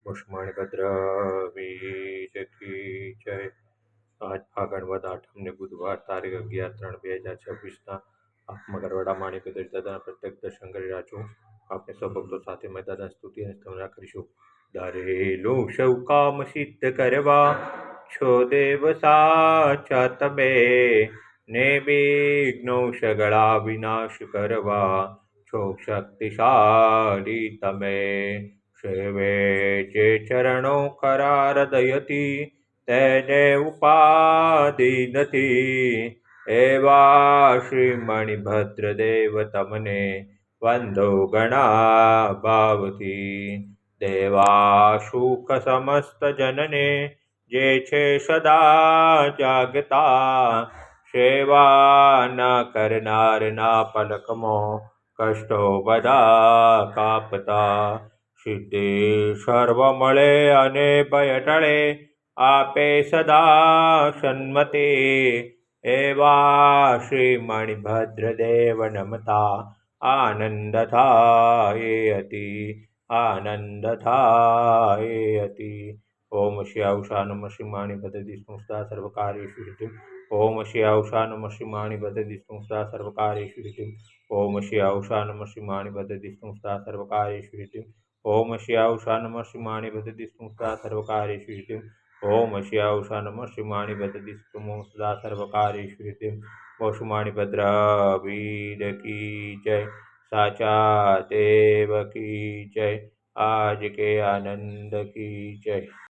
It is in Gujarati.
પુષ્મણભદ્ર બીજ કી જય। આજ ફાગણ વદ આઠમને બુધવાર તારીખ 11/3/2026 આત્મગરવાડા માણિક દાદાના પ્રત્યેક દર્શન કરી રહ્યા છું। આપણે સૌ ભક્તો સાથે મેં દાદા સ્તુતિ અને સ્તવના કરીશું। ધરેલું સૌ કામ સિદ્ધ કરવા છો દેવ સાચા તમે, ને વિઘ્નો સગળા વિનાશ કરવા છો શક્તિશાળી તમે। સેવે જે ચરણો ખરા હૃદયથી તેને ઉપાધિ નથી, એવા શ્રી મણિભદ્ર દેવ તમને વંદો ઘણા ભાવથી। દેવા સુખ સમસ્ત જનને જે છે સદા જાગતા, સેવા ના કરનાર ના પલકમાં કષ્ટો બધા કાપતા। સિદ્ધિ સર્વ મળે અને ભય ટળે આપે સદા સન્મતિ, એવા શ્રી મણિભદ્ર દેવ નમતા આનંદ થાય અતિ, આનંદ થાય અતિ। ઓમ શ્યાઉષા નમ શ્રી મણિભદ્ર દિષ્ણુસ્તા સર્વકાર્યેષુ સિદ્ધિમ। ઓમ શ્યાઉષા નમ શ્રી મણિભદ્ર દિષ્ણુસ્તા સર્વકાર્યેષુ સિદ્ધિમ। ઓમ શ્યાઉષા નમ શ્રી મણિભદ્ર દિષ્ણુસ્તા સર્વકાર્યેષુ સિદ્ધિમ। ઓમ શ્યાઉષા નમ શ્રી મણિભદ્ર દિષ્ણુસ્તા સર્વકાર્યેષુ સિદ્ધિમ। ઓમ શ્યાઉષા નમ શ્રી મણિભદ્ર દિષ્ણુસ્તા સર્વકાર્યેષુ સિદ્ધિમ। ઓમ મણિભદ્ર બીજ કી જય, સાચા દેવ કી જય, આજ કે આનંદ કી જય।